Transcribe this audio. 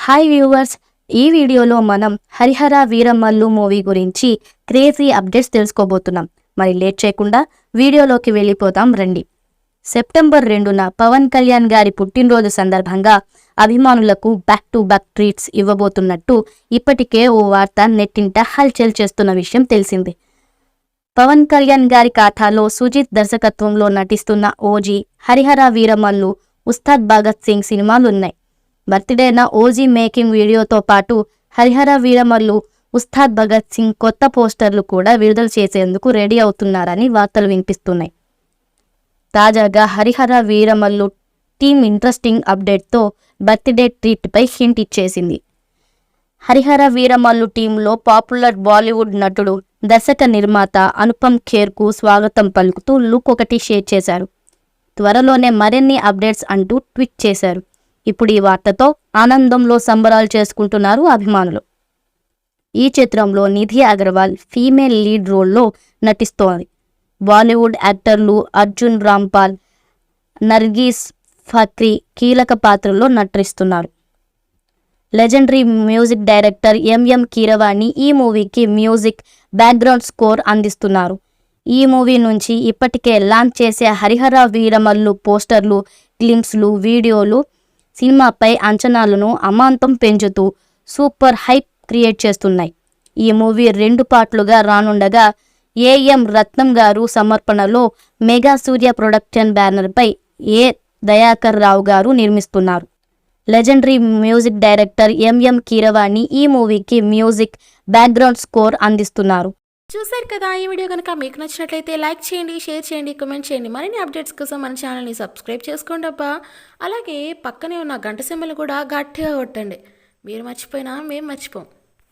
Hi viewers, ఈ వీడియోలో మనం హరిహర వీరమల్లు మూవీ గురించి క్రేజీ అప్డేట్స్ తెలుసుకోబోతున్నాం. మరి లేట్ చేయకుండా వీడియోలోకి వెళ్ళిపోతాం రండి. సెప్టెంబర్ 2న పవన్ కళ్యాణ్ గారి పుట్టినరోజు సందర్భంగా అభిమానులకు బ్యాక్ టు బ్యాక్ ట్రీట్స్ ఇవ్వబోతున్నట్టు ఇప్పటికే ఓ వార్త నెట్టింట హల్చల్ చేస్తున్న విషయం తెలిసిందే. పవన్ కళ్యాణ్ గారి ఖాతాలో సుజిత్ దర్శకత్వంలో నటిస్తున్న ఓజీ, హరిహర వీరమల్లు, ఉస్తాద్ భగత్ సింగ్ సినిమాలున్నాయి. బర్త్డేన ఓజీ మేకింగ్ వీడియోతో పాటు హరిహర వీరమల్లు, ఉస్తాద్ భగత్ సింగ్ కొత్త పోస్టర్లు కూడా విడుదల చేసేందుకు రెడీ అవుతున్నారని వార్తలు వినిపిస్తున్నాయి. తాజాగా హరిహర వీరమల్లు టీం ఇంట్రెస్టింగ్ అప్డేట్తో బర్త్డే ట్రీట్పై హింట్ ఇచ్చేసింది. హరిహర వీరమల్లు టీంలో పాపులర్ బాలీవుడ్ నటుడు, దర్శక నిర్మాత అనుపమ్ ఖేర్కు స్వాగతం పలుకుతూ లుక్ ఒకటి షేర్ చేశారు. త్వరలోనే మరిన్ని అప్డేట్స్ అంటూ ట్వీట్ చేశారు. ఇప్పుడు ఈ వార్తతో ఆనందంలో సంబరాలు చేసుకుంటున్నారు అభిమానులు. ఈ చిత్రంలో నిధి అగర్వాల్ ఫీమేల్ లీడ్ రోల్లో నటిస్తోంది. బాలీవుడ్ యాక్టర్లు అర్జున్ రాంపాల్, నర్గీస్ ఫక్రీ కీలక పాత్రల్లో నటిస్తున్నారు. Legendary music director MM Keeravani ఈ మూవీకి మ్యూజిక్, బ్యాక్గ్రౌండ్ స్కోర్ అందిస్తున్నారు. ఈ మూవీ నుంచి ఇప్పటికే లాంచ్ చేసే హరిహర వీరమల్లు పోస్టర్లు, గ్లింప్స్లు, వీడియోలు సినిమాపై అంచనాలను అమాంతం పెంచుతూ సూపర్ హైప్ క్రియేట్ చేస్తున్నాయి. ఈ మూవీ 2 పార్ట్లుగా రానుండగా ఏఎం రత్నం గారు సమర్పణలో మెగా సూర్య ప్రొడక్షన్ బ్యానర్పై ఏ దయాకర్ రావు గారు నిర్మిస్తున్నారు. Legendary music director MM Keeravani ఈ మూవీకి మ్యూజిక్, బ్యాక్గ్రౌండ్ స్కోర్ అందిస్తున్నారు. చూసారు కదా, ఈ వీడియో కనుక మీకు నచ్చినట్లయితే లైక్ చేయండి, షేర్ చేయండి, కామెంట్ చేయండి. మరిన్ని అప్డేట్స్ కోసం మన ఛానల్ని సబ్స్క్రైబ్ చేసుకోండి అబ్బా. అలాగే పక్కనే ఉన్న గంట సింబల్ కూడా గట్టిగా కొట్టండి. మీరు మర్చిపోయినా మేము మర్చిపోం.